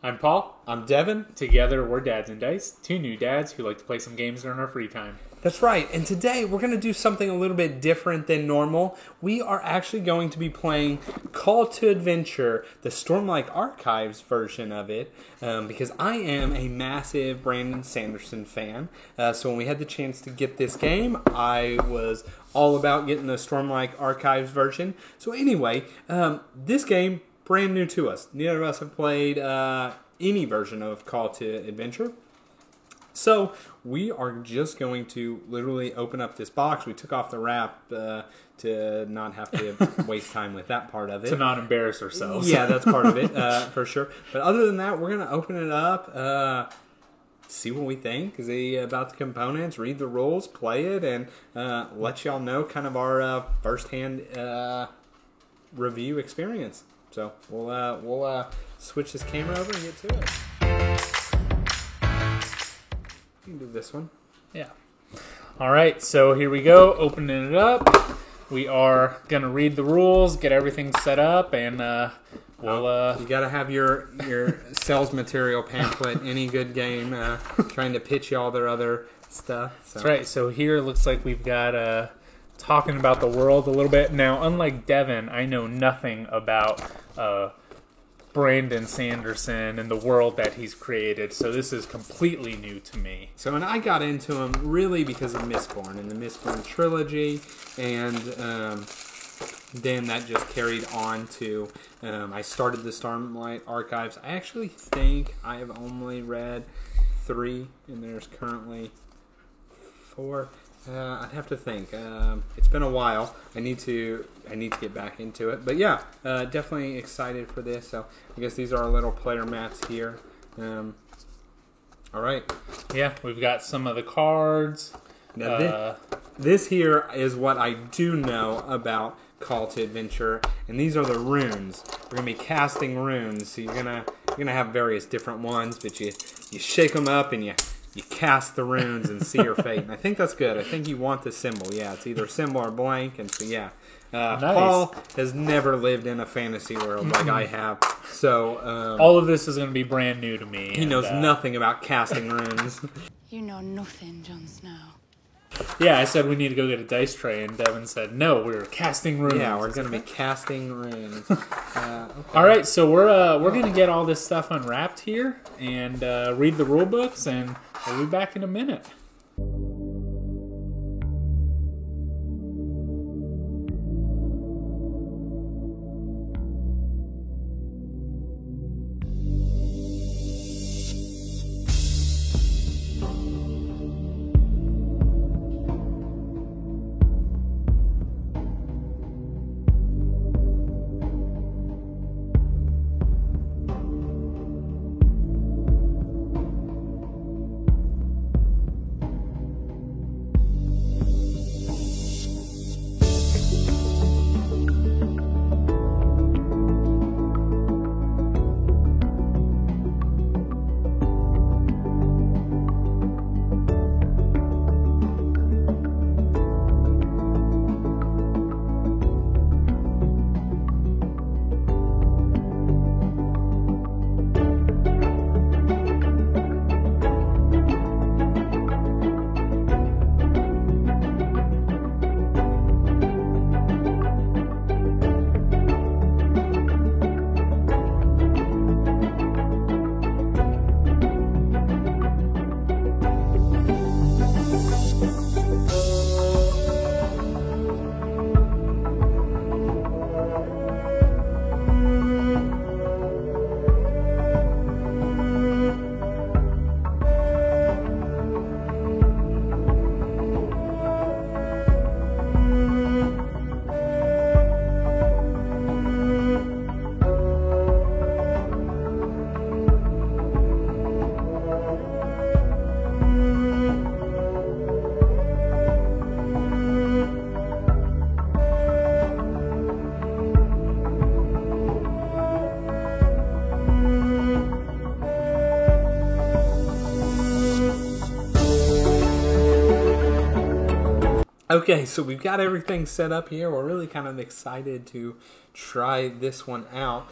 I'm Paul. I'm Devin. Together, we're Dads and Dice, two new dads who like to play some games during our free time. That's right, and today we're going to do something a little bit different than normal. We are actually going to be playing Call to Adventure, the Stormlight Archives version of it, because I am a massive Brandon Sanderson fan. So when we had the chance to get this game, I was all about getting the Stormlight Archives version. So anyway, this game, brand new to us. Neither of us have played any version of Call to Adventure. So we are just going to literally open up this box. We took off the wrap to not have to waste time with that part of it. To not embarrass ourselves. Yeah, that's part of it, for sure. But other than that, we're going to open it up, see what we think about the components, read the rules, play it, and let y'all know kind of our firsthand review experience. So we'll switch this camera over and get to it. You can do this one. Yeah. All right, so here we go. Opening it up. We are going to read the rules, get everything set up, and we'll... You got to have your sales material pamphlet, any good game, trying to pitch you all their other stuff. So. That's right. So here it looks like we've got... talking about the world a little bit. Now, unlike Devin, I know nothing about Brandon Sanderson and the world that he's created, so this is completely new to me. So, and I got into him really because of Mistborn and the Mistborn trilogy, and then that just carried on to, I started the Stormlight Archives. I actually think I have only read 3, and there's currently 4. I'd have to think. It's been a while. I need to get back into it. But yeah, definitely excited for this. So I guess these are our little player mats here. All right. Yeah, we've got some of the cards. Now this here is what I do know about Call to Adventure, and these are the runes. We're gonna be casting runes. So you're gonna have various different ones, but you shake them up and you cast the runes and see your fate. And I think that's good. I think you want the symbol. Yeah, it's either symbol or blank. And so, yeah. Nice. Paul has never lived in a fantasy world like I have. So all of this is going to be brand new to me. He knows nothing about casting runes. You know nothing, Jon Snow. Yeah, I said we need to go get a dice tray, and Devin said, no, we're casting runes. Yeah, we're going to be casting runes. Okay. All right, so we're going to get all this stuff unwrapped here and read the rule books, and we'll be back in a minute. Okay, so we've got everything set up here. We're really kind of excited to try this one out.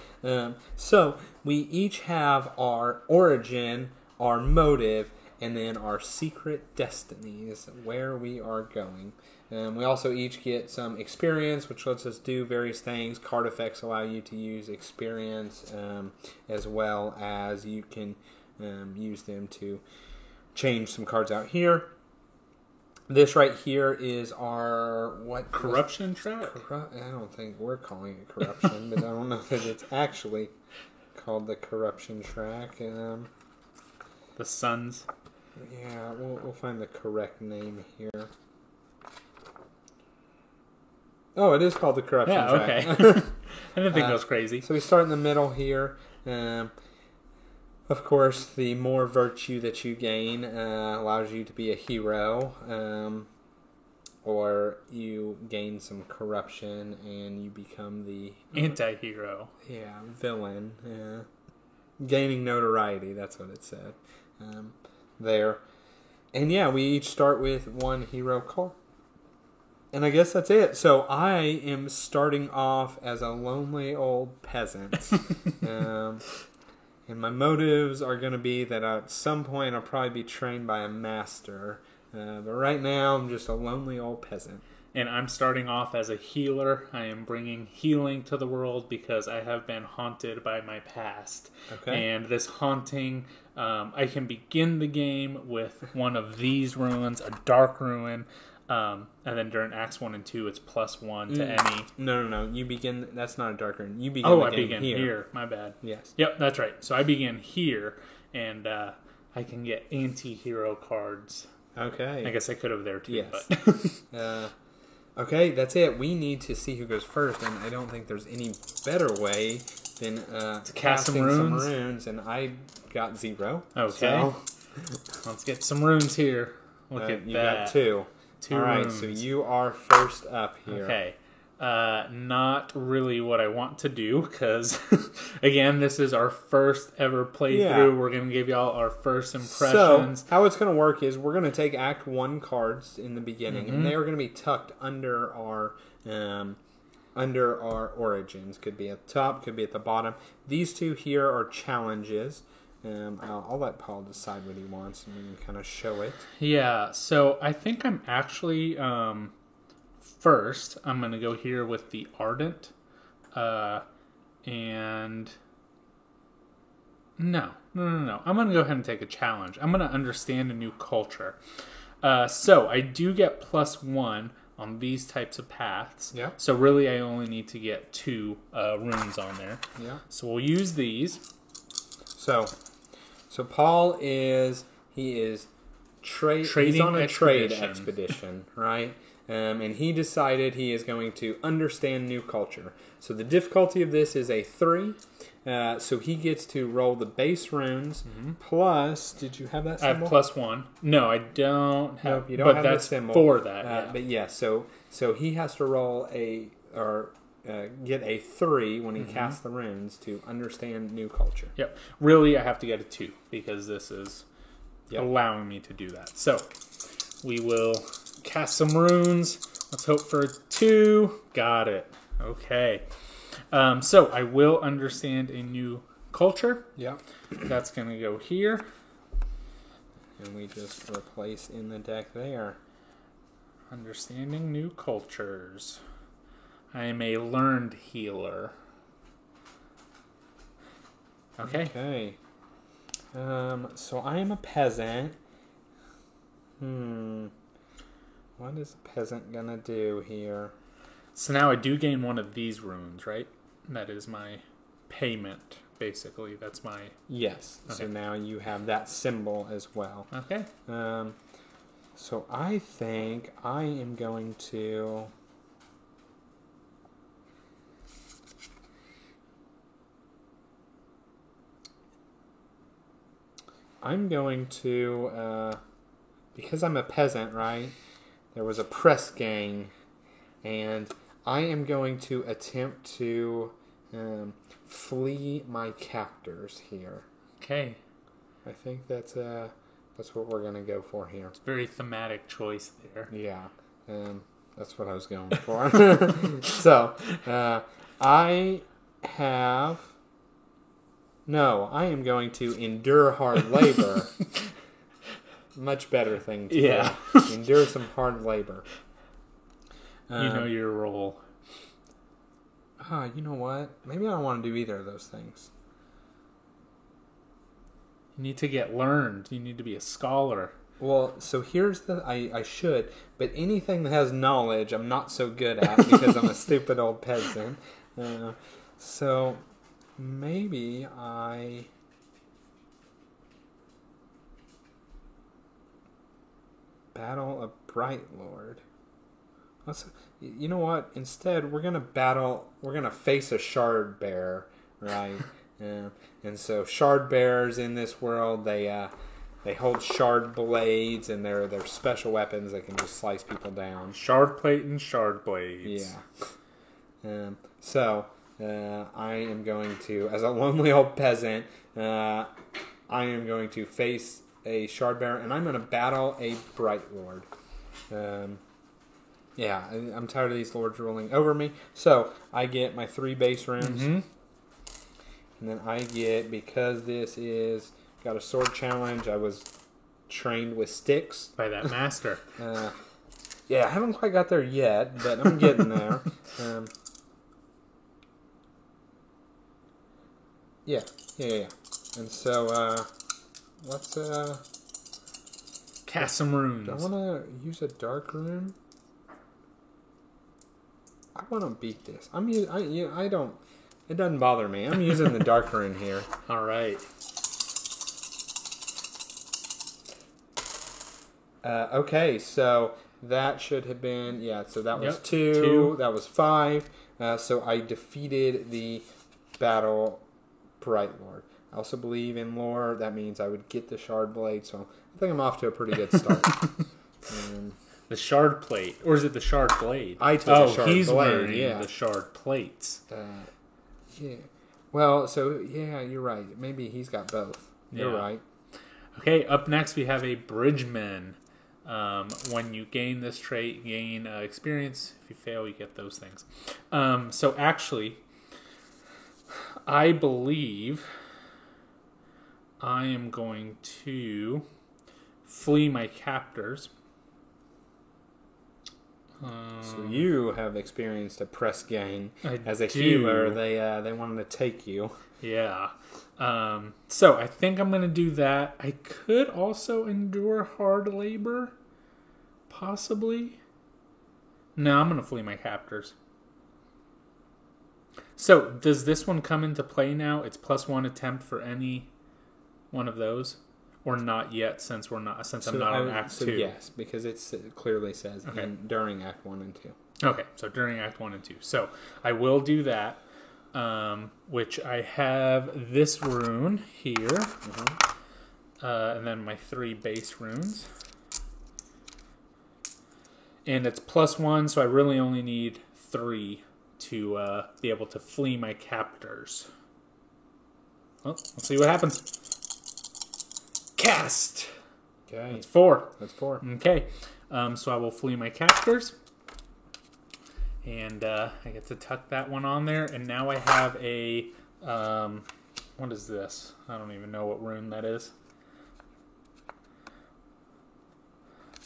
So we each have our origin, our motive, and then our secret destinies, where we are going. We also each get some experience, which lets us do various things. Card effects allow you to use experience, as well as you can use them to change some cards out here. This right here is our Corruption track? I don't think we're calling it corruption, but I don't know that it's actually called the corruption track. The Suns. Yeah, we'll find the correct name here. Oh, it is called the corruption track. Okay. I didn't think that was crazy. So we start in the middle here. Of course, the more virtue that you gain allows you to be a hero, or you gain some corruption and you become the Anti-hero. villain. Gaining notoriety, that's what it said there. And we each start with one hero card. And I guess that's it. So I am starting off as a lonely old peasant. And my motives are going to be that at some point I'll probably be trained by a master. But right now I'm just a lonely old peasant. And I'm starting off as a healer. I am bringing healing to the world because I have been haunted by my past. Okay. And this haunting, I can begin the game with one of these runes, a dark ruin. And then during Acts 1 and 2, it's +1 to any. No. You begin. That's not a dark rune. You begin. I begin here. My bad. Yes. Yep, that's right. So I begin here, and I can get anti-hero cards. Okay. I guess I could have there too. Yes. But. Okay, that's it. We need to see who goes first, and I don't think there's any better way than to cast casting some runes. And I got 0. Okay. So, let's get some runes here. Look at you that. got 2. Two All right, runes. so you are first up here. Okay. Not really what I want to do because, again, this is our first ever playthrough. Yeah. We're going to give y'all our first impressions. So, how it's going to work is we're going to take Act 1 cards in the beginning, Mm-hmm. and they are going to be tucked under our origins. Could be at the top, could be at the bottom. These two here are challenges. I'll let Paul decide what he wants, and we can kind of show it. Yeah, so I think I'm actually, first, I'm going to go here with the Ardent, and no. I'm going to go ahead and take a challenge. I'm going to understand a new culture. So I do get +1 on these types of paths. Yeah. So really I only need to get 2 runes on there. Yeah. So we'll use these. So Paul is he's Trading on a trade expedition. expedition, right? And he decided he is going to understand new culture. So the difficulty of this is a 3. So he gets to roll the base runes plus. Did you have that I have symbol? +1. No, I don't have. Nope, you don't but have that's the symbol for that. Yeah. But yeah, so he has to roll get a 3 when he casts the runes to understand new culture. Yep. Really, I have to get a 2 because this is Yep. allowing me to do that. So we will cast some runes. Let's hope for a 2. Got it. Okay. So I will understand a new culture. Yeah. That's going to go here. And we just replace in the deck there. Understanding new cultures. I am a learned healer. Okay. Okay. So I am a peasant. What is a peasant gonna do here? So now I do gain one of these runes, right? That is my payment, basically. That's my... Yes. So Okay. now you have that symbol as well. Okay. So I think I am going to... because I'm a peasant, right? There was a press gang, and I am going to attempt to flee my captors here. Okay. I think that's what we're gonna go for here. Very thematic choice there. Yeah. That's what I was going for. So, I am going to endure hard labor. Much better thing to Yeah. do. Endure some hard labor. You know your role. You know what? Maybe I don't want to do either of those things. You need to get learned. You need to be a scholar. Well, so here's I should, but anything that has knowledge I'm not so good at because I'm a stupid old peasant. So maybe I... battle a Bright Lord. You know what? Instead, we're gonna face a Shard Bearer, right? And so Shard Bearers in this world, they hold shard blades, and they're special weapons that can just slice people down. Shard plate and shard blades. Yeah. So I am going to, as a lonely old peasant, I am going to face a Shard Bearer, and I'm going to battle a Bright Lord. I'm tired of these lords ruling over me. So I get my 3 base runes, and then I get, because this is got a sword challenge, I was trained with sticks by that master. I haven't quite got there yet, but I'm getting there. Yeah. And so let's cast some runes. Do I want to use a dark rune? I want to beat this. I don't. It doesn't bother me. I'm using the dark rune here. All right. Okay, so that should have been So that was 2. 2. That was 5. So I defeated the battle Bright Lord. I also believe in lore. That means I would get the shard blade. So I think I'm off to a pretty good start. The shard plate, or is it the shard blade? I took the shard he's blade, wearing the shard plates. Yeah. Well, so you're right. Maybe he's got both. You're right. Okay, up next we have a bridgeman. When you gain this trait, you gain experience. If you fail, you get those things. So actually, I believe I am going to flee my captors. So you have experienced a press gang. As a do. healer, they wanted to take you. Yeah. So I think I'm going to do that. I could also endure hard labor. Possibly. No, I'm going to flee my captors. So does this one come into play now? It's +1 attempt for any one of those, or not yet? Since I'm not on Act 2. Yes, because it clearly says during Act 1 and 2. Okay, so during Act 1 and 2. So I will do that. Which I have this rune here, and then my 3 base runes, and it's +1, so I really only need 3 to be able to flee my captors. Well, let's see what happens. Cast. Okay, That's 4. That's 4. Okay, so I will flee my captors. And I get to tuck that one on there. And now I have a... what is this? I don't even know what rune that is.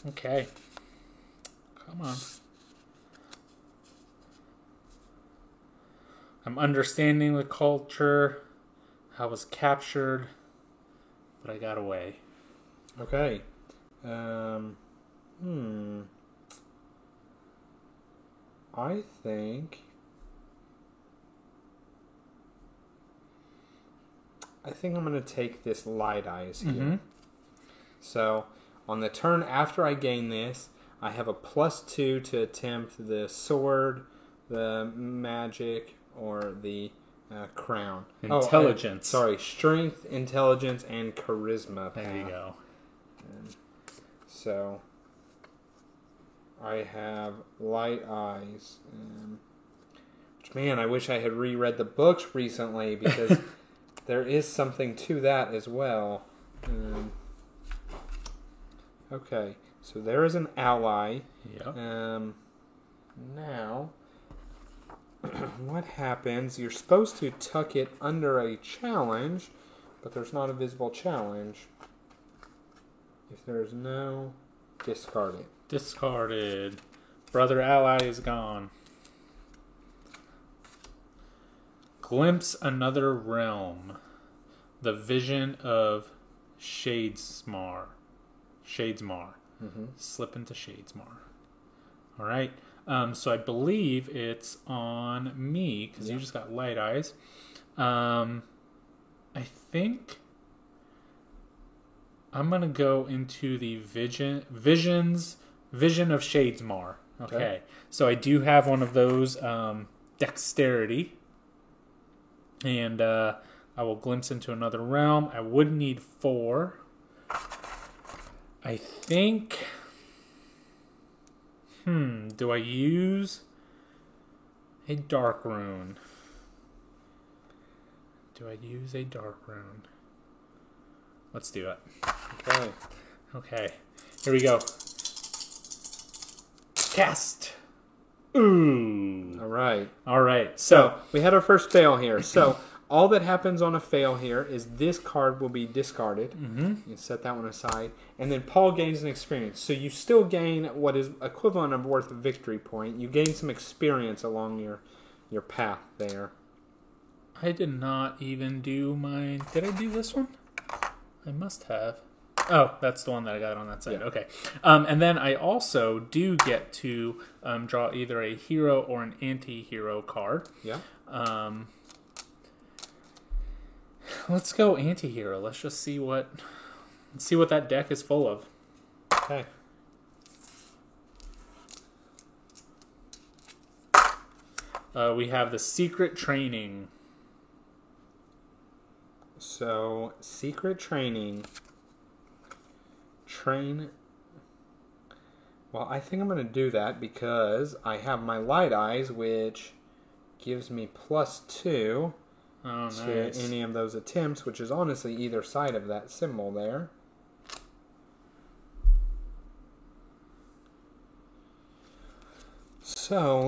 Okay. Come on. I'm understanding the culture. I was captured. But I got away. Okay. I think I'm going to take this Light Eyes here. So, on the turn after I gain this, I have a +2 to attempt the sword, the magic, or the crown. Intelligence. Strength, intelligence, and charisma. There you go. So, I have Light Eyes. Which, man, I wish I had reread the books recently, because there is something to that as well. Okay, so there is an ally. Yep. Now, what happens? You're supposed to tuck it under a challenge, but there's not a visible challenge. If there's no, discard it. Discarded. Brother ally is gone. Glimpse another realm. The vision of Shadesmar. Slip into Shadesmar. All right. So I believe it's on me because you just got light eyes. I think I'm gonna go into the vision of Shadesmar. Okay. So I do have one of those dexterity, and I will glimpse into another realm. I would need 4. I think. Do I use a dark rune? Let's do it. Okay. Here we go. Cast. Ooh. All right. So So we had our first fail here. So all that happens on a fail here is this card will be discarded. Mm-hmm. You set that one aside. And then Paul gains an experience. So you still gain what is equivalent of worth a victory point. You gain some experience along your path there. I did not even do mine. Did I do this one? I must have. Oh, that's the one that I got on that side. Yeah. Okay. And then I also do get to draw either a hero or an anti-hero card. Yeah. Let's go anti-hero. Let's just see what that deck is full of. Okay. We have the secret training. So, secret training. Train. Well, I think I'm going to do that because I have my light eyes, which gives me +2 Oh, to nice. any of those attempts, which is honestly either side of that symbol there. So,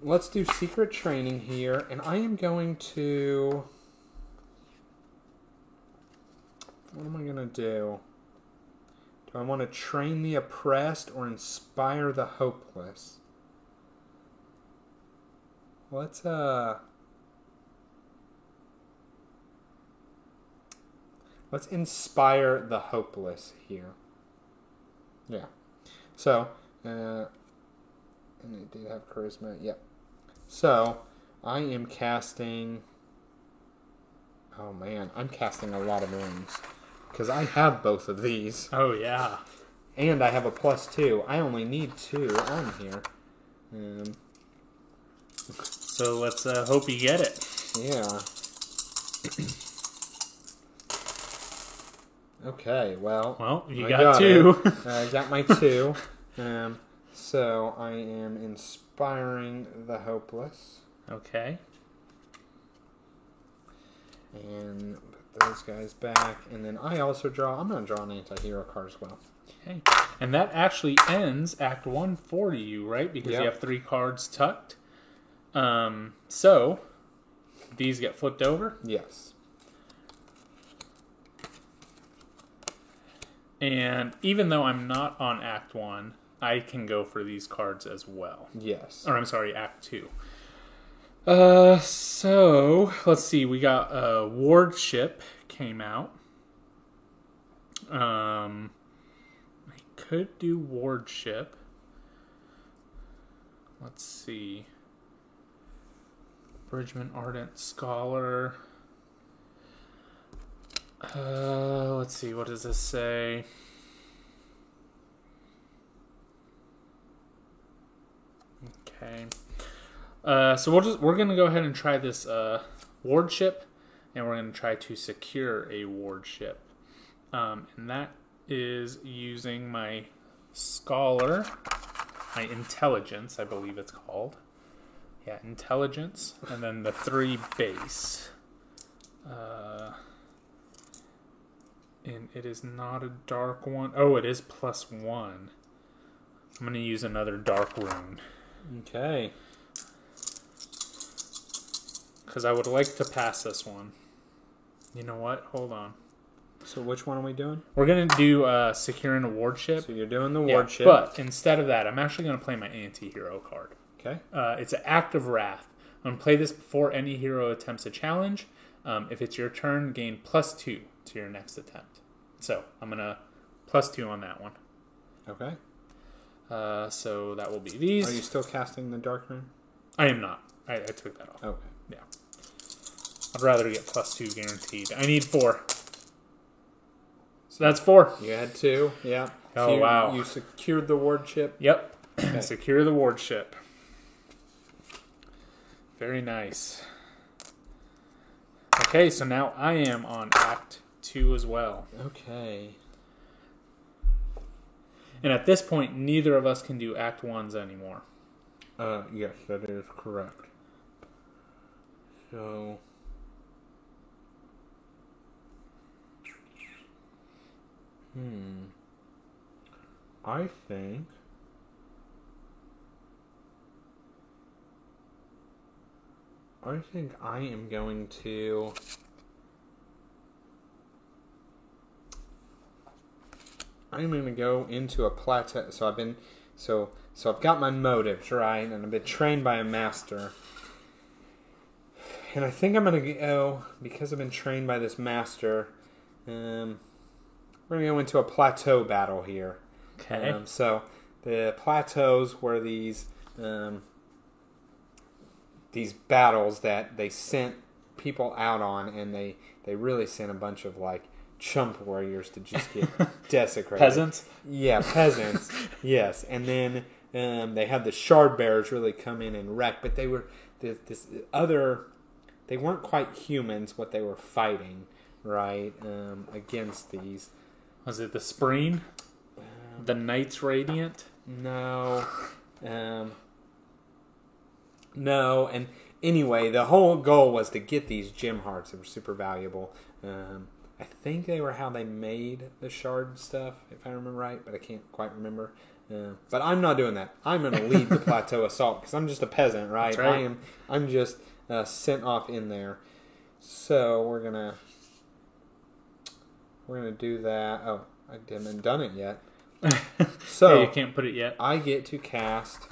let's do secret training here, and I am going to... What am I going to do? Do I want to train the oppressed or inspire the hopeless? Let's inspire the hopeless here. Yeah. So, and it did have charisma. Yep. So, I am casting... Oh man, I'm casting a lot of runes. Because I have both of these. Oh, yeah. And I have a +2. I only need 2 on here. So let's hope you get it. Yeah. Okay, well. Well, you I got 2. I got my 2. So I am inspiring the hopeless. Okay. And put those guys back. And then I also draw. I'm going to draw an anti-hero card as well. Okay. And that actually ends Act 1 for you, right? Because Yep. you have 3 cards tucked. So, these get flipped over. Yes. And even though I'm not on Act 1, I can go for these cards as well. Yes. Or I'm sorry, Act 2. So, let's see. We got Wardship came out. I could do Wardship. Let's see. Bridgman Ardent Scholar. Let's see. What does this say? Okay. So we're gonna go ahead and try this wardship, and we're gonna try to secure a wardship, and that is using my scholar, my intelligence, I believe it's called. Yeah, intelligence, and then the 3 base. And it is not a dark one. Oh, it is +1. I'm gonna use another dark rune. Okay. Because I would like to pass this one. You know what? Hold on. So which one are we doing? We're going to do Securing a Wardship. So you're doing the Yeah, wardship. but instead of that, I'm actually going to play my anti-hero card. Okay. It's an Act of Wrath. I'm going to play this before any hero attempts a challenge. If it's your turn, gain +2 to your next attempt. So I'm going to +2 on that one. Okay. So that will be these. Are you still casting the Dark Rune? I am not. I took that off. Okay. Yeah. I'd rather get +2 guaranteed. I need 4. So that's 4. You had 2. Yeah. Oh, So you, wow. You secured the wardship. Yep. Okay. Secure the wardship. Very nice. Okay, so now I am on Act 2 as well. Okay. And at this point, neither of us can do Act 1s anymore. Yes, that is correct. So... I think... I am going to... I'm going to go into a plateau. So I've got my motives, right? And I've been trained by a master. And I think I'm going to go, because I've been trained by this master, we're going to go into a plateau battle here. Okay. So the plateaus were these battles that they sent people out on, and they really sent a bunch of like chump warriors to just get desecrated. Peasants? Yeah, peasants. Yes, and then they had the shard bearers really come in and wreck, but they were this other. They weren't quite humans. What they were fighting, right, against these. Was it the Spreen? The Knights Radiant? No. No, and anyway, the whole goal was to get these gem hearts that were super valuable. I think they were how they made the shard stuff, if I remember right, but I can't quite remember. But I'm not doing that. I'm going to lead the plateau assault because I'm just a peasant, right? That's right. I'm just sent off in there. So we're gonna do that. Oh, I haven't done it yet. So Hey, you can't put it yet. I get to cast.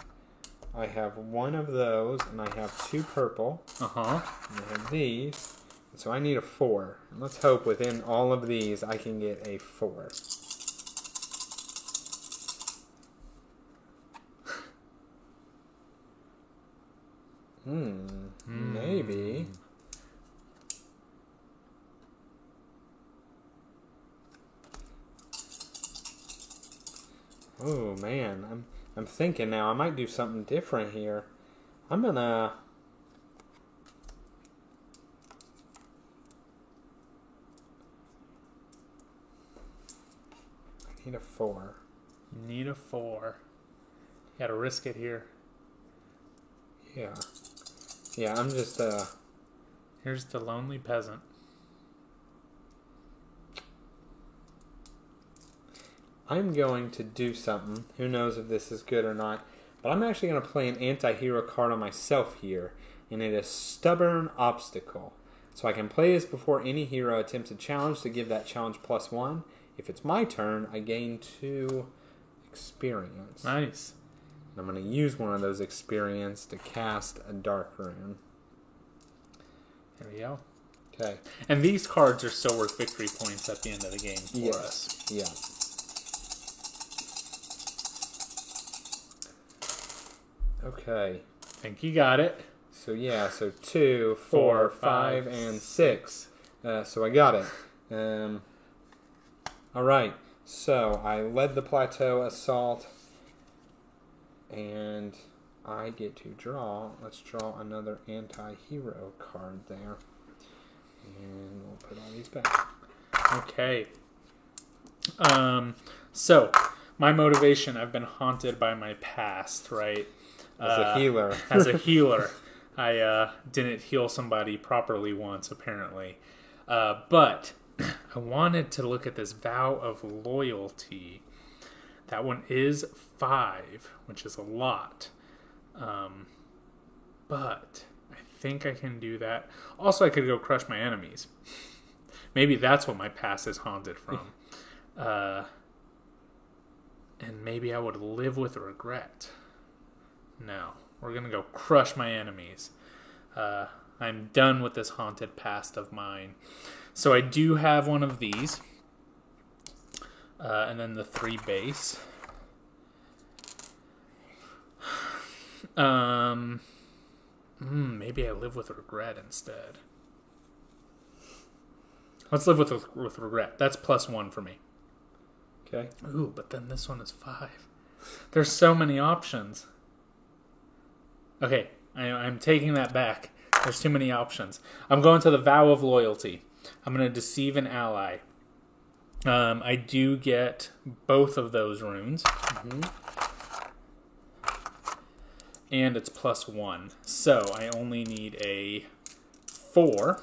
I have one of those, and I have 2 purple. Uh-huh. And I have these. So I need a 4. And let's hope within all of these I can get a 4. Maybe. Oh man, I'm thinking now I might do something different here. I'm gonna I need a 4. Need a 4. You gotta risk it here. Yeah. Yeah, I'm just Here's the Lonely Peasant. I'm going to do something. Who knows if this is good or not. But I'm actually going to play an anti-hero card on myself here. And it is Stubborn Obstacle. So I can play this before any hero attempts a challenge to give that challenge +1. If it's my turn, I gain 2 experience. Nice. And I'm going to use one of those experience to cast a Dark Rune. There we go. Okay. And these cards are still worth victory points at the end of the game for us. Yeah. Okay. I think you got it. So yeah, so 2, 4, 5, and 6. So I got it. All right. So I led the plateau assault, and I get to draw. Let's draw another anti-hero card there, and we'll put all these back. Okay. So my motivation, I've been haunted by my past, right? As a healer. As a healer. I didn't heal somebody properly once, apparently. But I wanted to look at this Vow of Loyalty. That one is 5, which is a lot. But I think I can do that. Also, I could go crush my enemies. Maybe that's what my past is haunted from. And maybe I would live with regret. No, we're going to go crush my enemies. I'm done with this haunted past of mine. So I do have one of these. And then the 3 base. Maybe I live with regret instead. Let's live with regret. That's +1 for me. Okay. Ooh, but then this one is 5. There's so many options. Okay, I'm taking that back. There's too many options. I'm going to the Vow of Loyalty. I'm going to deceive an ally. I do get both of those runes. And it's +1. So I only need a 4.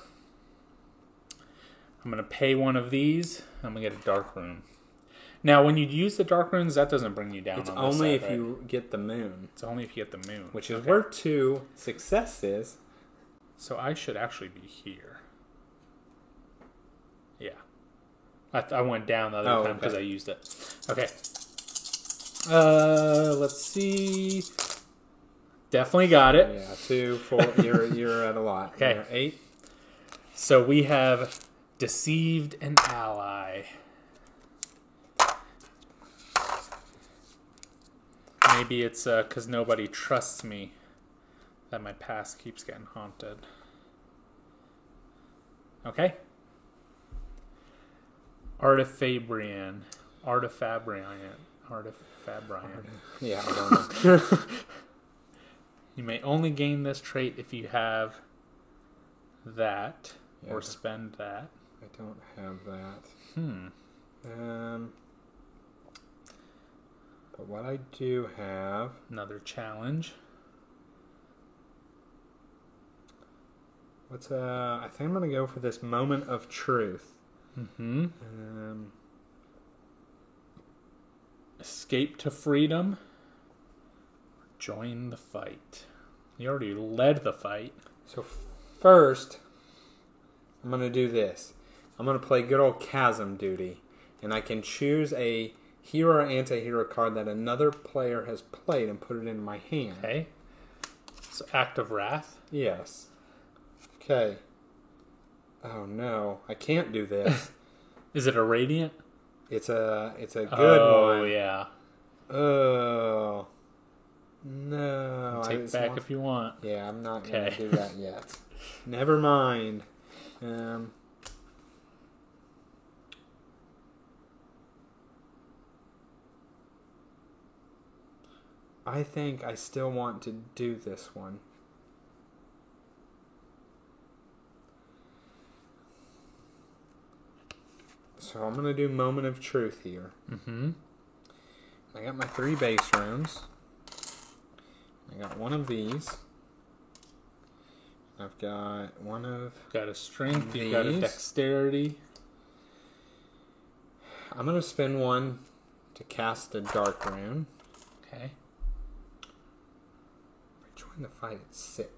I'm going to pay one of these. I'm going to get a dark rune. Now, when you use the dark runes, that doesn't bring you down. It's on only this side, if right? you get the moon, It's only if you get the moon. which is Okay. where 2 success is. So I should actually be here. Yeah. I went down the other time because I used it. Okay. Let's see. Definitely got it. Yeah, 2, 4. You're at a lot. Okay. You're 8. So we have deceived an ally. Maybe it's because nobody trusts me that my past keeps getting haunted. Okay. Artifabrian. Yeah, I don't know. You may only gain this trait if you have that Yeah. or spend that. I don't have that. But what I do have... Another challenge. I think I'm going to go for this moment of truth. Escape to freedom. Join the fight. You already led the fight. So first, I'm going to do this. I'm going to play good old chasm duty. And I can choose a hero or anti-hero card that another player has played and put it in my hand. Okay. So Act of Wrath. Yes. Okay. Oh no, I can't do this. Is it a radiant? It's a good Oh, one. yeah. Oh. No. Take just back want- if you want. Yeah, I'm not going Okay. to do that yet. Never mind. I think I still want to do this one. So I'm going to do Moment of Truth here. I got my 3 base runes. I got one of these. I've got one of... Got a strength. You got a These. dexterity. I'm going to spend one to cast a dark rune. Okay. Join the fight at 6.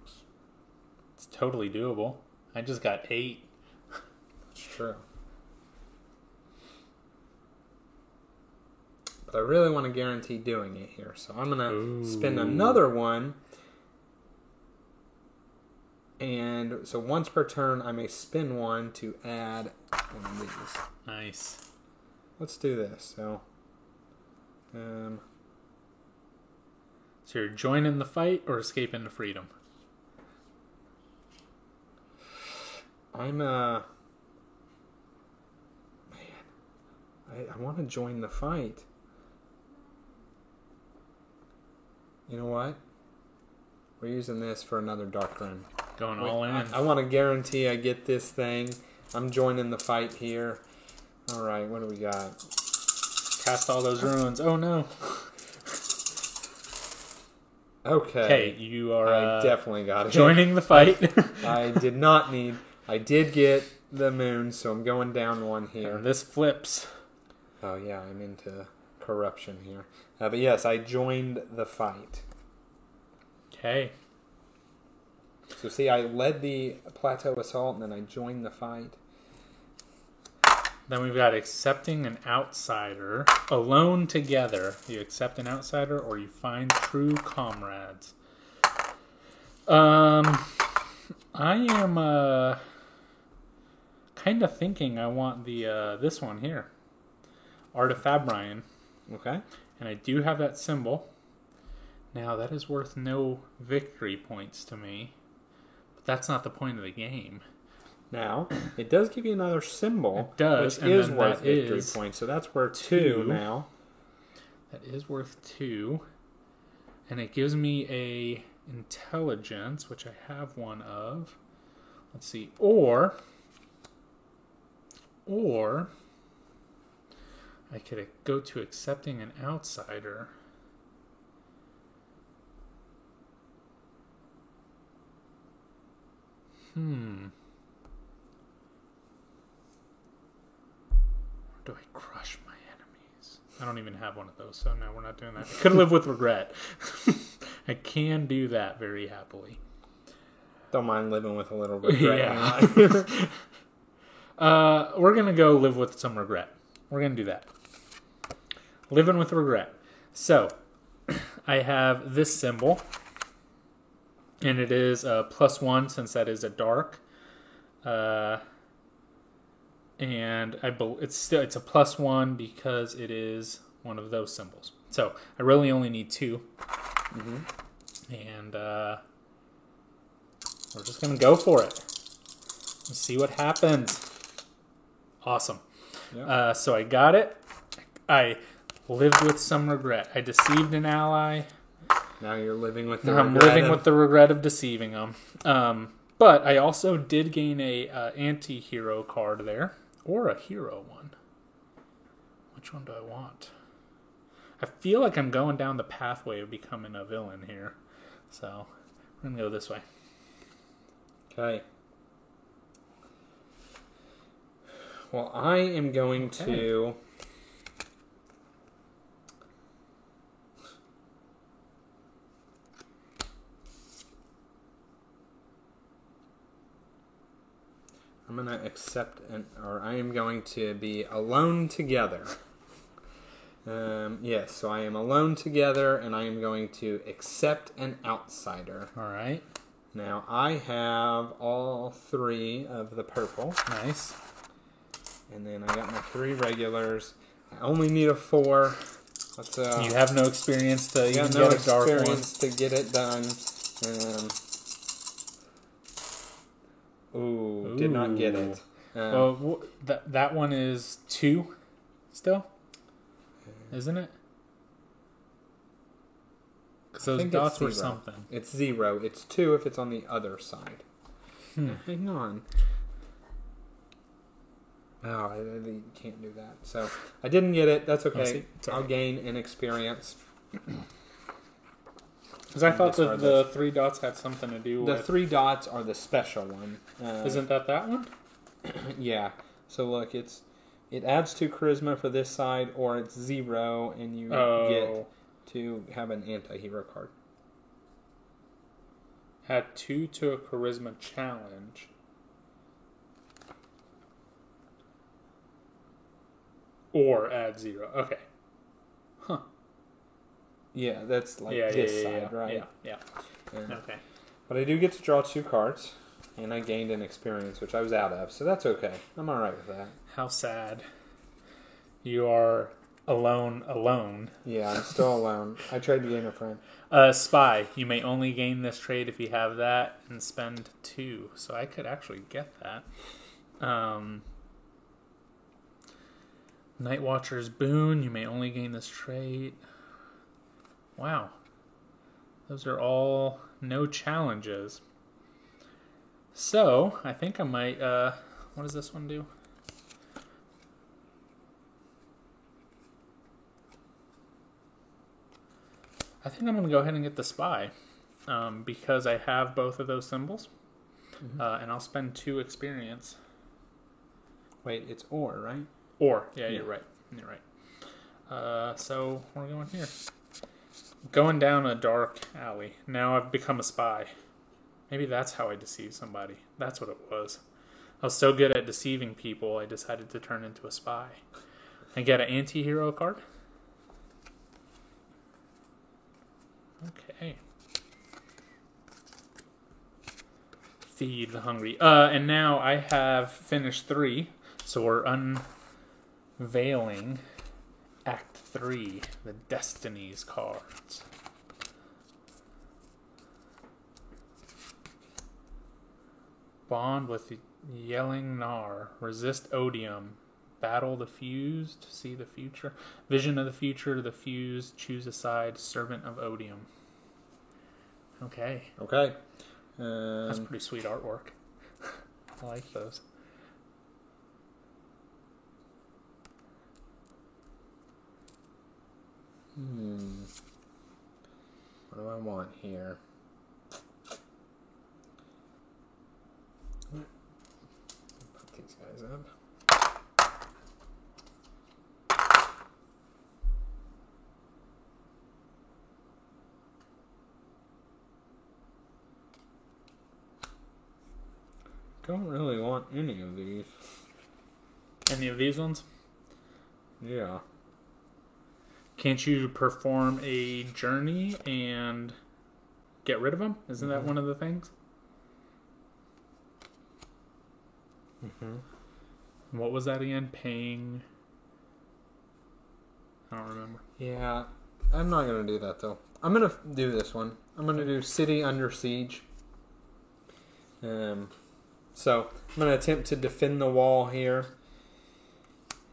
It's totally doable. I just got 8. That's true. But I really want to guarantee doing it here. So I'm going to spend another one. And so once per turn, I may spin one to add one of these. Nice. Let's do this. So you're joining the fight or escaping to freedom? I'm man, I want to join the fight. You know what? We're using this for another dark rune. Going all in. I want to guarantee I get this thing. I'm joining the fight here. All right, what do we got? Cast all those runes. Oh no. Okay. Okay, you are I definitely got it. joining the fight. I did not need. I did get the moon, so I'm going down one here. And this flips. Oh yeah, I'm into corruption here. But yes, I joined the fight. Okay. So see, I led the plateau assault, and then I joined the fight. Then we've got accepting an outsider. Alone together. You accept an outsider or you find true comrades. I am kind of thinking I want the this one here. Art of Fabrian. Okay. And I do have that symbol. Now that is worth no victory points to me. But that's not the point of the game. Now, it does give you another symbol. It does, which and is then worth that victory is points. So that's worth 2 now. That is worth 2. And it gives me a intelligence, which I have one of. Let's see. Or I could go to accepting an outsider. Or do I crush my enemies? I don't even have one of those, so no, we're not doing that. I could live with regret. I can do that very happily. Don't mind living with a little regret. Yeah. We're going to go live with some regret. We're going to do that. Living with regret. So, I have this symbol. And it is a +1 since that is a dark. And it's a +1 because it is one of those symbols. So, I really only need 2. Mm-hmm. And we're just going to go for it. Let's see what happens. Awesome. Yep. So I got it. I lived with some regret. I deceived an ally. Now you're living with the I'm living with the regret of deceiving them. But I also did gain a anti-hero card there. Or a hero one. Which one do I want? I feel like I'm going down the pathway of becoming a villain here. So, we're going to go this way. Okay. Well, I am going to... I'm going to accept, I am going to be alone together. Yes, so I am alone together, and I am going to accept an outsider. All right. Now, I have all 3 of the purple. Nice. And then I got my 3 regulars. I only need a 4. Let's, You have no experience to even no get a dark one. experience to get it done. Did not get it. Well, that one is 2 still? Isn't it? Because those dots were something. It's 0. It's 2 if it's on the other side. Hang on. Oh, I can't do that. So, I didn't get it. That's okay. I'll gain an experience. Because I thought that the 3 dots had something to do with... The 3 dots are the special one. Isn't that one? Yeah. So look, it adds 2 charisma for this side, or it's 0, and you get to have an anti-hero card. Add 2 to a charisma challenge. Or add 0. Okay. Huh. Yeah, that's like this side, right? Yeah. Okay. But I do get to draw 2 cards, and I gained an experience, which I was out of, so that's okay. I'm alright with that. How sad. You are alone. Yeah, I'm still alone. I tried to gain a friend. Spy. You may only gain this trait if you have that and spend 2. So I could actually get that. Night Watcher's Boon. You may only gain this trait. Wow. Those are all no challenges. So, I think I might... what does this one do? I think I'm going to go ahead and get the Spy. Because I have both of those symbols. Mm-hmm. And I'll spend 2 experience. Wait, it's or, right? Or. Yeah, you're right. So, we're going here. going down a dark alley. Now I've become a spy. Maybe that's how I deceived somebody. That's what it was. I was so good at deceiving people, I decided to turn into a spy. And get an anti-hero card. Okay. Feed the hungry. And now I have finished 3, so we're unveiling Act 3, the Destinies cards. Bond with the Yelling Gnar. Resist Odium. Battle the Fused. See the future. Vision of the future. The Fused. Choose a side. Servant of Odium. Okay. Okay. That's pretty sweet artwork. I like those. What do I want here? Put these guys up. Don't really want any of these. Any of these ones? Yeah. Can't you perform a journey and get rid of them? Isn't that one of the things? Mm-hmm. What was that again? Paying... I don't remember. Yeah. I'm not going to do that, though. I'm going to do this one. I'm going to do City Under Siege. So, I'm going to attempt to defend the wall here.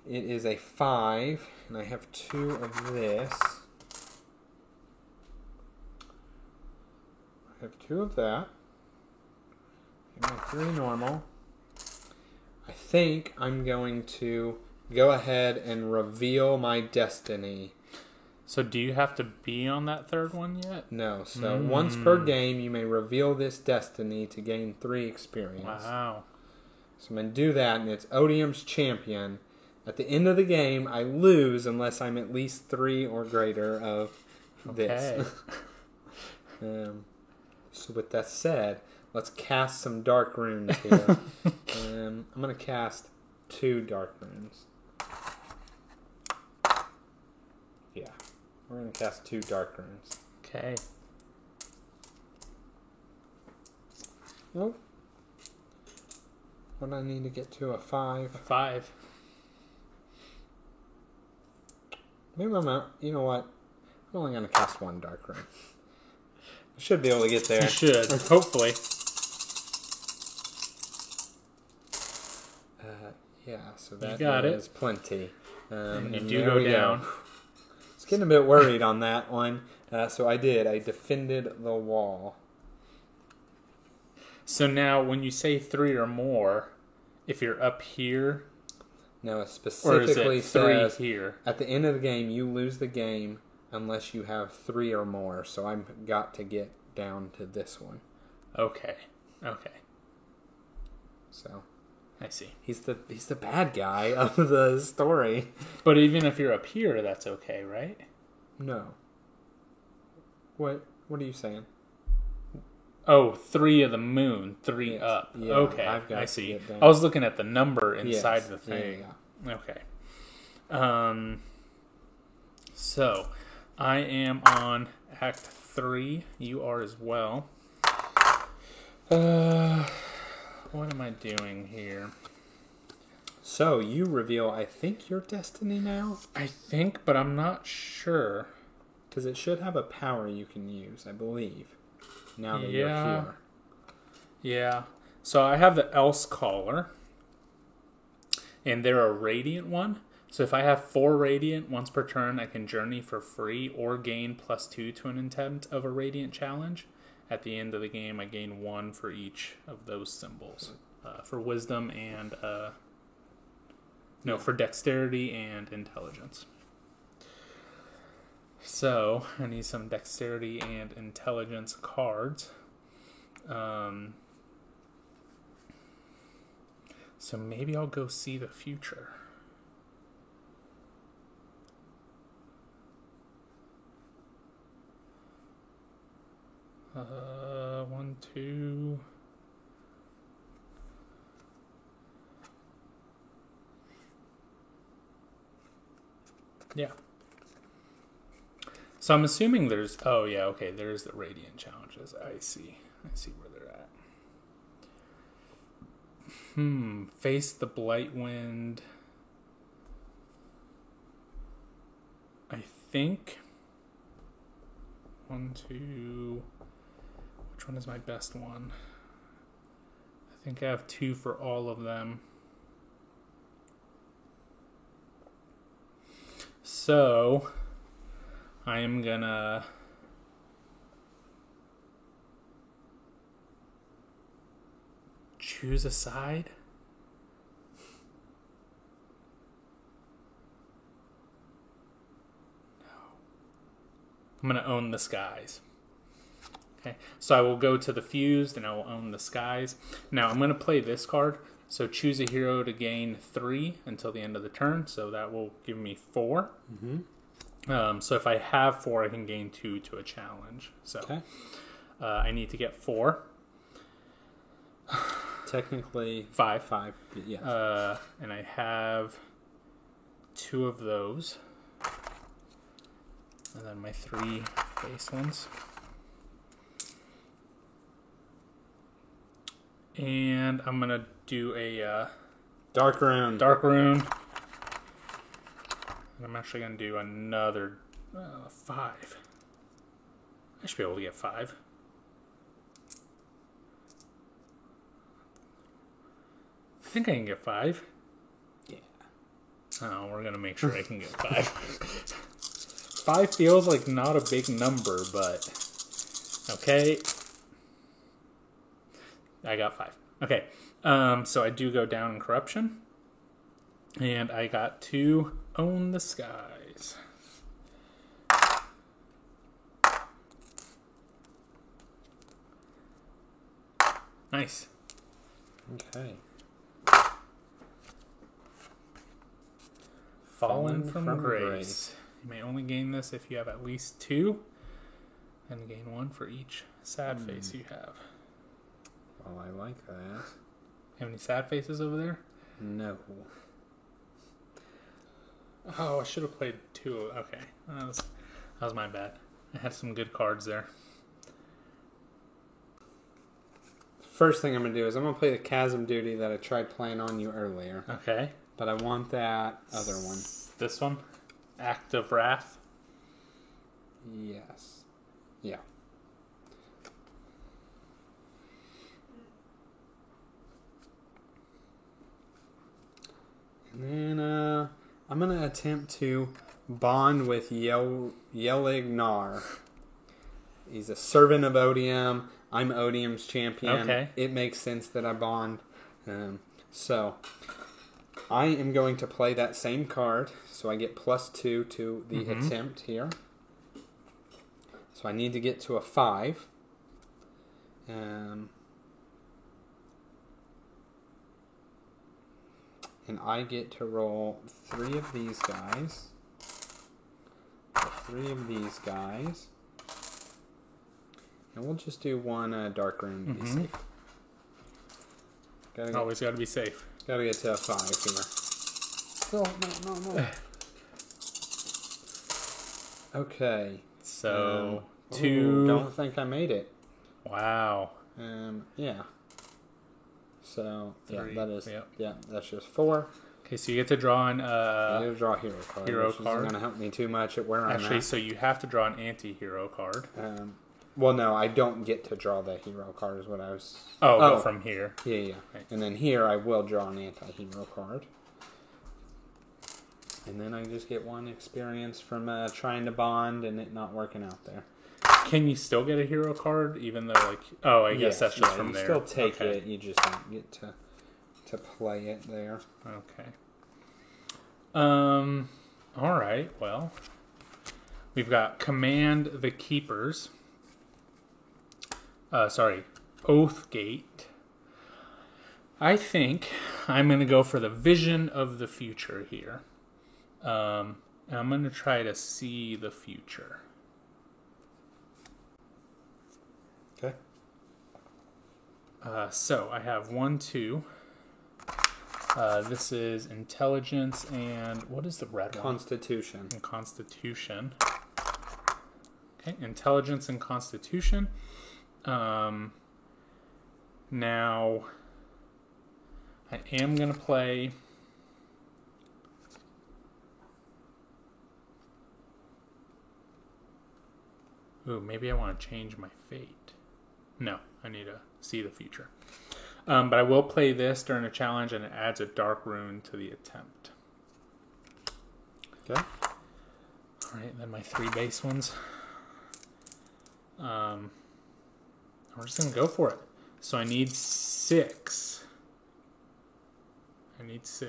It is a 5, and I have 2 of this. I have 2 of that. And my 3 normal. I think I'm going to go ahead and reveal my destiny. So do you have to be on that third one yet? No, so once per game, you may reveal this destiny to gain 3 experience. Wow. So I'm going to do that, and it's Odium's Champion. At the end of the game, I lose unless I'm at least 3 or greater of this. Okay. So with that said, let's cast some dark runes here. I'm going to cast 2 dark runes. Yeah. We're going to cast 2 dark runes. Okay. Nope. What do I need to get to? A 5? 5. Maybe I'm out. You know what? I'm only going to cast 1 dark rune. I should be able to get there. You should. Hopefully. Yeah, so that got is plenty. And you and do there go we down. It's getting a bit worried on that one. So I did. I defended the wall. So now when you say 3 or more, if you're up here, Now it or is specifically it 3 says here? at the end of the game, you lose the game unless you have 3 or more. So I've got to get down to this one. Okay. Okay. So I see. he's the bad guy of the story. But even if you're up here, that's okay, right? No. What are you saying? Oh, 3 of the moon, 3 Yes. up. Yeah, okay, I've got I to see. get down. I was looking at the number inside Yes. the thing. Yeah. Okay. So, I am on Act 3. You are as well. What am I doing here? So you reveal, I think, your destiny now? I think, but I'm not sure. Because it should have a power you can use, I believe. Now that Yeah. you're here. Yeah. So I have the Else Caller. And they're a Radiant one. So if I have 4 Radiant once per turn, I can journey for free or gain +2 to an attempt of a Radiant challenge. At the end of the game, I gain 1 for each of those symbols. For Wisdom and... for Dexterity and Intelligence. So, I need some Dexterity and Intelligence cards. So maybe I'll go see the future. 1, 2. Yeah. So I'm assuming there's... Oh, yeah, okay. There's the Radiant challenges. I see where they're at. Face the Blightwind. I think... 1, 2... Which one is my best one? I think I have 2 for all of them. So, I am gonna choose a side. No. I'm gonna own the skies. Okay, so I will go to the fused and I will own the skies. Now I'm gonna play this card. So choose a hero to gain 3 until the end of the turn. So that will give me 4. So if I have 4, I can gain 2 to a challenge. So Okay. I need to get 4. Technically 5. 5. Yes. And I have 2 of those. And then my 3 base ones. And I'm going to do a Dark Rune. Dark Rune. And I'm actually going to do another 5. I should be able to get 5. I think I can get 5. Yeah. Oh, we're going to make sure I can get 5. 5 feels like not a big number, but okay. I got 5. Okay. So I do go down in corruption. And I got to own the skies. Nice. Okay. Fallen from grace. You may only gain this if you have at least 2. And gain 1 for each sad face you have. Well, I like that. Have any sad faces over there? No. Oh, I should have played 2. Okay. That was my bad. I had some good cards there. First thing I'm going to do is I'm going to play the Chasm Duty that I tried playing on you earlier. Okay. But I want that other one. This one? Act of Wrath? Yes. Yeah. And then I'm going to attempt to bond with Yelignar. He's a servant of Odium. I'm Odium's champion. Okay. It makes sense that I bond. So I am going to play that same card. So I get +2 to the attempt here. So I need to get to a 5. And I get to roll 3 of these guys. 3 of these guys. And we'll just do 1 Dark Rune to be safe. Always got to be safe. Gotta get to a 5 here. No. Okay. So, 2. Ooh, don't think I made it. Wow. Yeah. So, 3. that is, Yep. that's just 4. Okay, so you get to draw an... I need to draw a hero card. hero which card. isn't going to help me too much at where I'm Actually, at. so you have to draw an anti-hero card. Well, no, I don't get to draw the hero card is what I was... Go from here. Yeah. Right. And then here I will draw an anti-hero card. And then I just get 1 experience from trying to bond and it not working out there. Can you still get a hero card, even though, like... Oh, I guess that's just from you there. still take Okay. it, you just don't get to play it there. Okay. Alright, well... We've got Command the Keepers. Oathgate. I think I'm going to go for the Vision of the Future here. And I'm going to try to see the future. So I have 1, 2. This is intelligence and what is the red one? Constitution. And constitution. Okay, intelligence and constitution. Now I am gonna play. Ooh, maybe I want to change my fate. No, I need to see the future. But I will play this during a challenge, and it adds a dark rune to the attempt. Okay. All right, then my 3 base ones. We're just gonna go for it. So I need 6. It's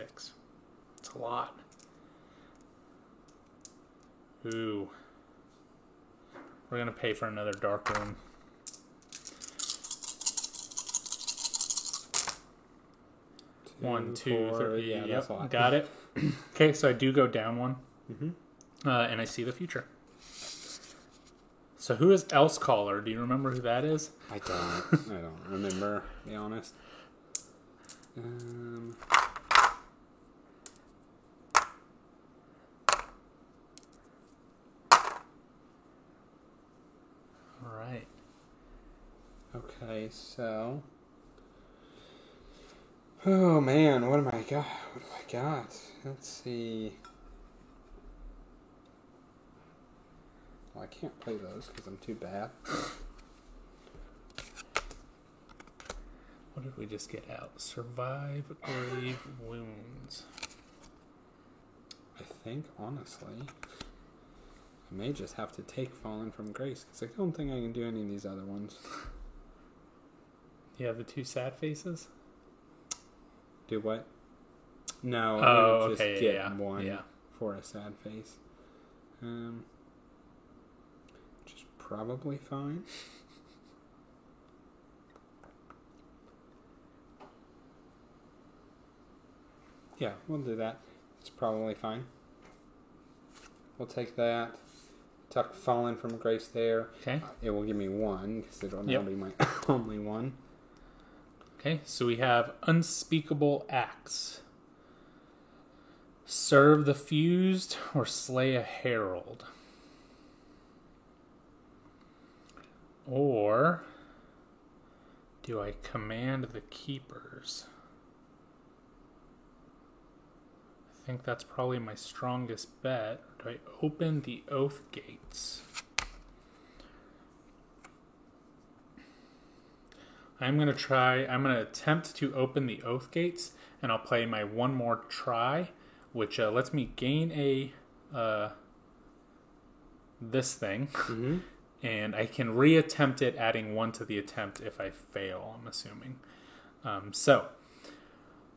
a lot. Ooh. We're gonna pay for another dark rune. One, two, three. Yeah, that's a lot. Got it. Okay, so I do go down 1. And I see the future. So who is Elsecaller? Do you remember who that is? I don't remember, to be honest. All right. Okay, so. Oh man, what am I got? What do I got? Let's see. Well, I can't play those because I'm too bad. What did we just get out? Survive grave wounds. I think, honestly, I may just have to take Fallen from Grace because I don't think I can do any of these other ones. You have the 2 sad faces? Do what? No, Oh, I would just okay, get yeah, one yeah. for a sad face. Which is probably fine. Yeah, we'll do that. It's probably fine. We'll take that. Tuck Fallen from Grace there. Okay. It will give me 1 because it'll now Yep. be my only one. Okay, so we have Unspeakable Acts. Serve the fused or slay a herald. Or do I command the keepers? I think that's probably my strongest bet. Do I open the oath gates? I'm going to attempt to open the oath gates, and I'll play my 1 more try, which lets me gain a, this thing, and I can reattempt it, adding 1 to the attempt if I fail, I'm assuming. So,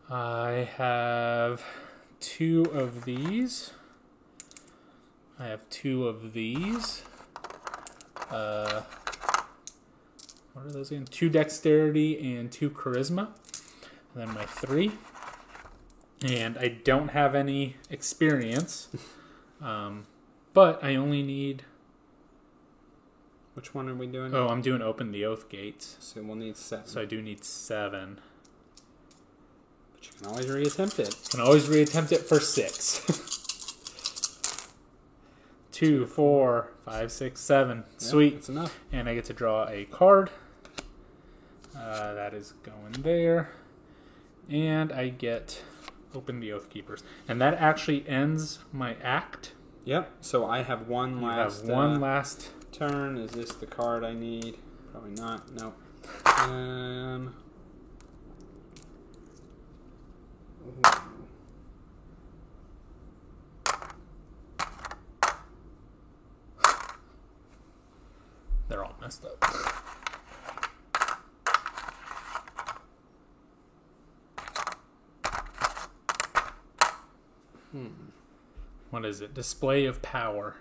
I have 2 of these. I have 2 of these. What are those again? 2 dexterity and 2 charisma. And then my 3. And I don't have any experience. But I only need... Which one are we doing? Oh, I'm doing open the oath gates. So we'll need 7. So I do need 7. But you can always reattempt it. Can always reattempt it for 6. 2, 4, 5, 6, 7. Yeah, Sweet. that's enough. And I get to draw a card. That is going there. And I get open the Oath Keepers. And that actually ends my act. Yep. So I have one You last. have one last. Turn. Is this the card I need? Probably not. No. They're all messed up. What is it? Display of power.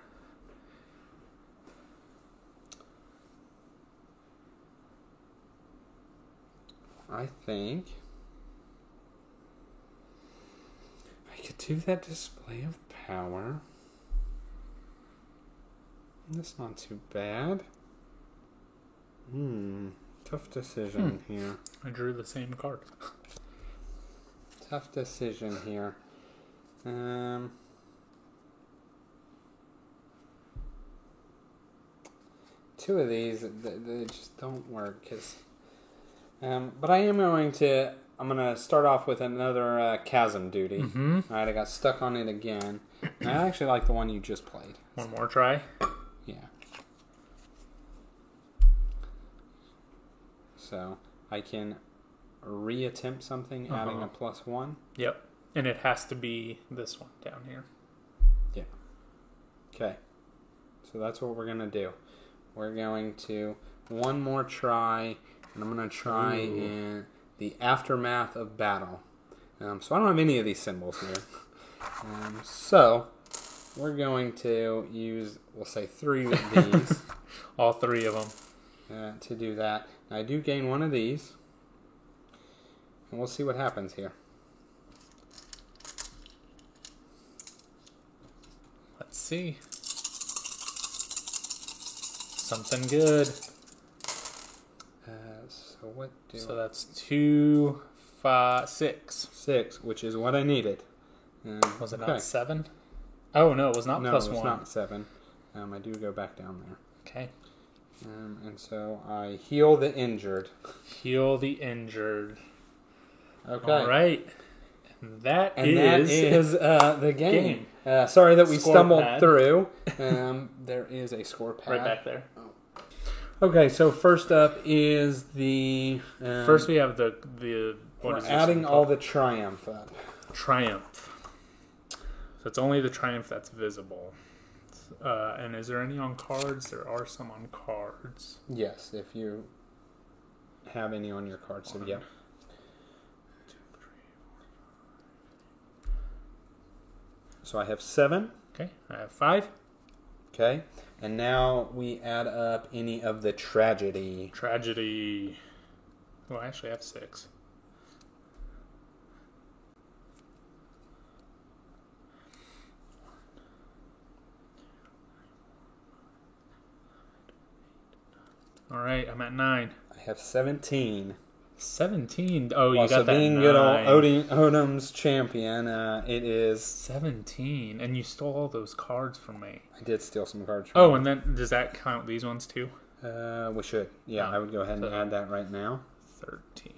I think I could do that display of power. That's not too bad. To Tough decision here. I drew the same card. Tough decision here. Two of these, they just don't work. But I am going to... I'm going to start off with another chasm duty. Mm-hmm. All right, I got stuck on it again. I actually like the one you just played. One more try. Yeah. So I can reattempt something, adding a +1. Yep. And it has to be this one down here. Yeah. Okay. So that's what we're going to do. We're going to one more try, and I'm going to try in the aftermath of battle. So I don't have any of these symbols here. So we're going to use, we'll say 3 of these. All 3 of them. To do that. Now, I do gain one of these, and we'll see what happens here. Let's see. Something good. So what do So that's 2, 5, 6. 6, which is what I needed. Was it okay. not 7? Oh no, it was not No, plus it's 1. not 7. I do go back down there. Okay. And so I heal the injured. Heal the injured. Okay. All right. And that And that is the game. Sorry that we Score stumbled pad. through. There is a score pad. Right back there. Okay, so first up is the... First we have the what we're is this adding one all called? the triumph up. Triumph. So it's only the triumph that's visible. And is there any on cards? There are some on cards. Yes, if you have any on your card. So, yeah. 2, 3, 4. So I have 7. Okay, I have 5. Okay. And now we add up any of the tragedy. Tragedy. Well, I actually have 6. All right, I'm at 9. I have 17. 17. Oh, you Also, got that being 9. good old Odin's champion, it is... 17, and you stole all those cards from me. I did steal some cards from Oh, and then does that count these ones too? we should. Yeah, I would go ahead and add that right now. 13.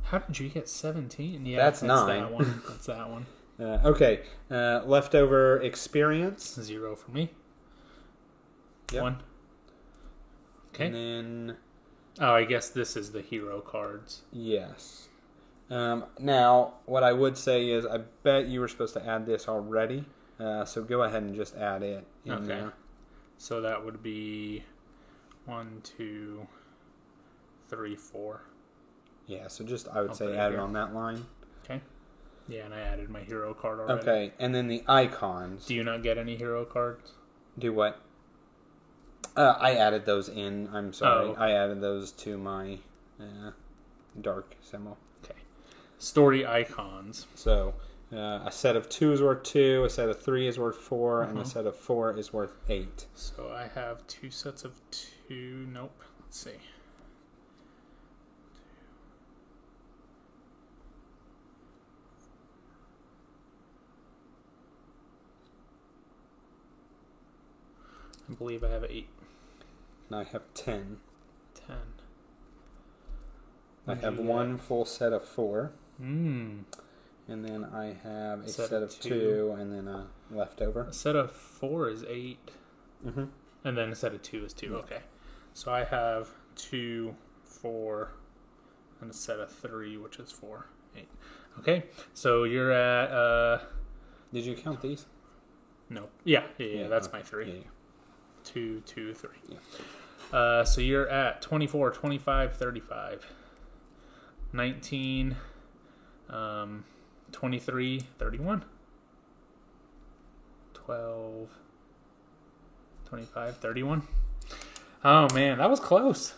How did you get 17? Yeah, That's 9. That one. That's that one. Okay, leftover experience. 0 for me. Yep. 1. Okay. And then... Oh, I guess this is the hero cards. Yes. Now, what I would say is I bet you were supposed to add this already. So go ahead and just add it in there. So that would be 1, 2, 3, 4. Yeah, so just I would I'll say put it add it here. on that line. Okay. Yeah, and I added my hero card already. Okay, and then the icons. Do you not get any hero cards? Do what? I added those in. I'm sorry. Oh. I added those to my dark symbol. Okay. Story icons. So a set of 2 is worth 2, a set of 3 is worth 4, and a set of 4 is worth 8. So I have 2 sets of 2. Nope. Let's see. I believe I have 8. And I have 10. 10. I What'd have you one full set of 4. Mm. And then I have a Set set of of 2. 2 and then a leftover. A set of 4 is 8. Mm-hmm. And then a set of 2 is 2. Okay. So I have 2, 4, and a set of 3, which is 4, 8. Okay. So you're at... Did you count these? No. Yeah. That's okay. my 3. Yeah. 2, 2, 3. Yeah. So you're at 24, 25, 35, 19, 23, 31, 12, 25, 31. Oh, man, that was close.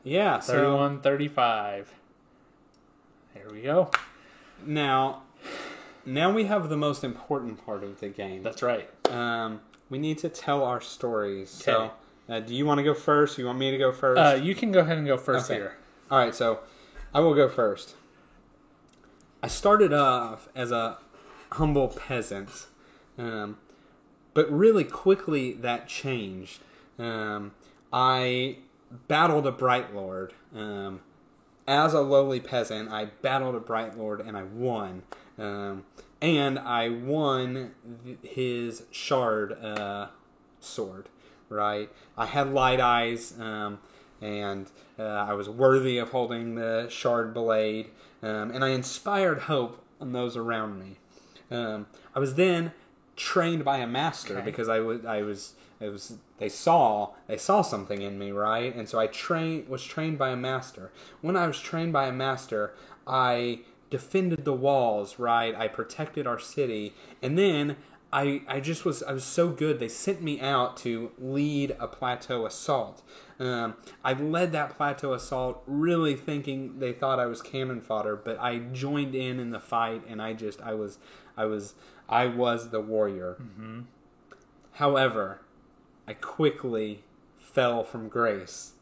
Yeah, 31, 35. There we go. Now we have the most important part of the game. That's right. We need to tell our stories. Okay. So Do you want to go first? You want me to go first? You can go ahead and go first Okay. here. All right, so I will go first. I started off as a humble peasant, but really quickly that changed. I battled a Bright Lord. As a lowly peasant, I battled a Bright Lord and I won. And I won his shard sword, right? I had light eyes, and I was worthy of holding the shard blade, and I inspired hope on those around me. I was then trained by a master because they saw something in me, right? And so I was trained by a master. When I was trained by a master, I defended the walls, right? I protected our city, and then I was so good. They sent me out to lead a plateau assault. I led that plateau assault, really thinking they thought I was cannon fodder, but I joined in the fight, and I was the warrior. Mm-hmm. However, I quickly fell from grace,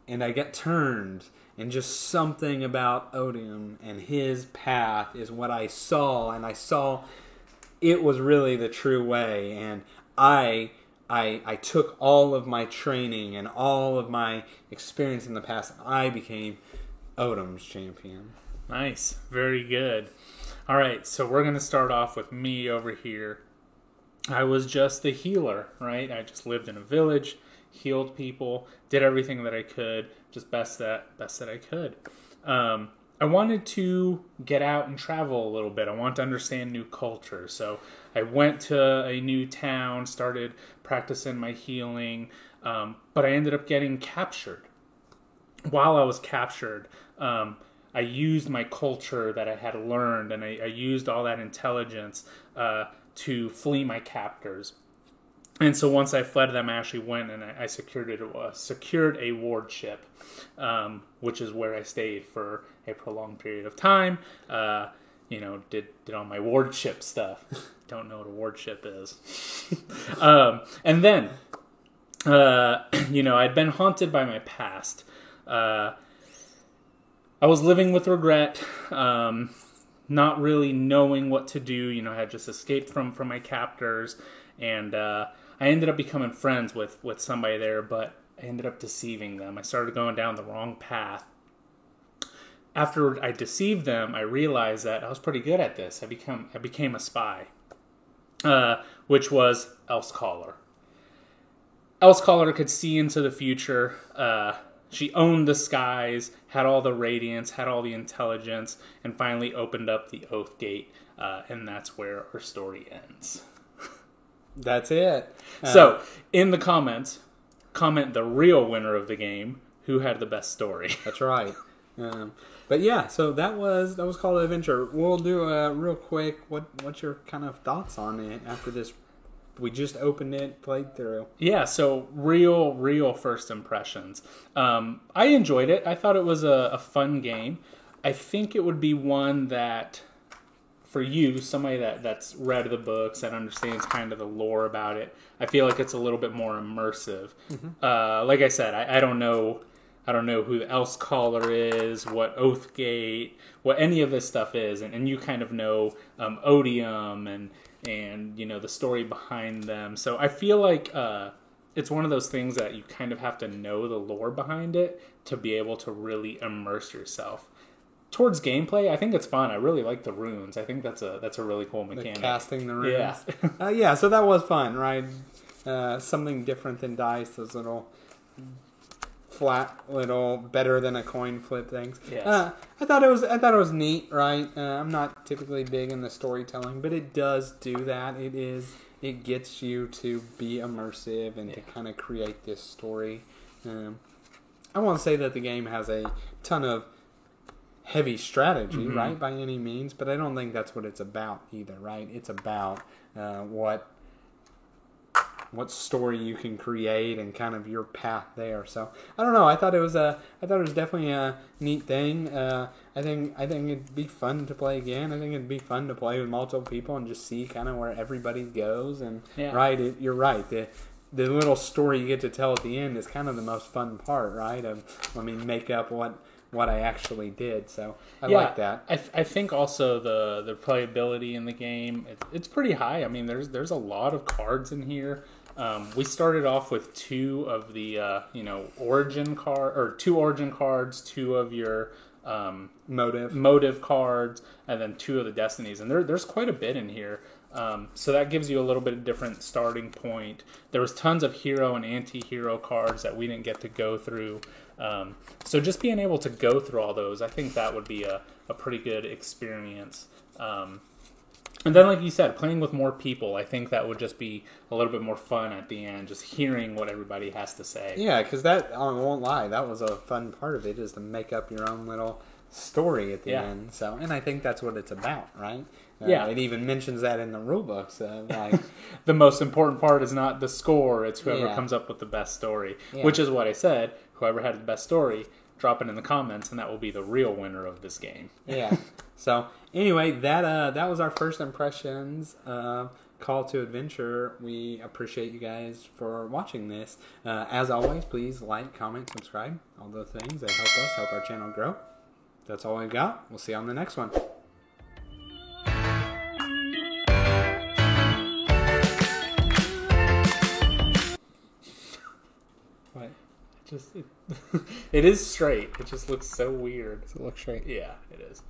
and I got turned. And just something about Odium and his path is what I saw, and I saw it was really the true way. And I took all of my training and all of my experience in the past. I became Odium's champion. Nice, very good. All right, so we're going to start off with me over here. I was just the healer, right? I just lived in a village, healed people, did everything that I could, just best that I could. I wanted to get out and travel a little bit. I want to understand new culture. So I went to a new town, started practicing my healing, but I ended up getting captured. While I was captured, I used my culture that I had learned, and I used all that intelligence to flee my captors. And so once I fled them, I actually went and I secured a wardship, which is where I stayed for a prolonged period of time. Did all my wardship stuff. Don't know what a wardship is. And then, I'd been haunted by my past. I was living with regret, not really knowing what to do. I had just escaped from my captors, and I ended up becoming friends with somebody there, but I ended up deceiving them. I started going down the wrong path. After I deceived them, I realized that I was pretty good at this. I became a spy, which was Elsecaller. Elsecaller could see into the future. She owned the skies, had all the radiance, had all the intelligence, and finally opened up the Oath Gate, and that's where our story ends. That's it. So, in the comments, comment the real winner of the game, who had the best story. That's right. But yeah, so that was Call to Adventure. We'll do a real quick. What's your kind of thoughts on it after this? We just opened it, played through. Yeah, so real first impressions. I enjoyed it. I thought it was a fun game. I think it would be one that, for you, somebody that's read the books, that understands kind of the lore about it, I feel like it's a little bit more immersive. Mm-hmm. Like I said, I don't know who the Elsecaller is, what Oathgate, what any of this stuff is, and you kind of know Odium and the story behind them. So I feel like it's one of those things that you kind of have to know the lore behind it to be able to really immerse yourself. Towards gameplay, I think it's fun. I really like the runes. I think that's a really cool mechanic. Casting the runes. Yeah. Yeah, so that was fun, right? Something different than dice, those little flat, little better than a coin flip things. Yes. I thought it was neat, right? I'm not typically big in the storytelling, but it does do that. It gets you to be immersive and to kind of create this story. I won't say that the game has a ton of heavy strategy, mm-hmm. right, by any means, but I don't think that's what it's about either, right? It's about what story you can create and kind of your path there. So I don't know. I thought it was definitely a neat thing. I think it'd be fun to play again. I think it'd be fun to play with multiple people and just see kind of where everybody goes. And right, you're right. the little story you get to tell at the end is kind of the most fun part, right? Make up what I actually did. So I like that. I think also the playability in the game, it's pretty high. I mean, there's a lot of cards in here. We started off with 2 of the origin card, or 2 origin cards, 2 of your motive cards, and then 2 of the destinies, and there's quite a bit in here. So that gives you a little bit of different starting point. There was tons of hero and anti-hero cards that we didn't get to go through. So just being able to go through all those, I think that would be a pretty good experience. And then, like you said, playing with more people, I think that would just be a little bit more fun at the end, just hearing what everybody has to say. Yeah, because that, I won't lie, that was a fun part of it, is to make up your own little story at the end. So, and I think that's what it's about, right? Yeah. It even mentions that in the rule books. Like, the most important part is not the score, it's whoever comes up with the best story, which is what I said. Whoever had the best story, drop it in the comments, and that will be the real winner of this game. Yeah. So, anyway, that was our first impressions Call to Adventure. We appreciate you guys for watching this. As always, please like, comment, subscribe, all those things that help us, help our channel grow. That's all we've got. We'll see you on the next one. What? It is straight. It just looks so weird. Does it look straight? Yeah, it is.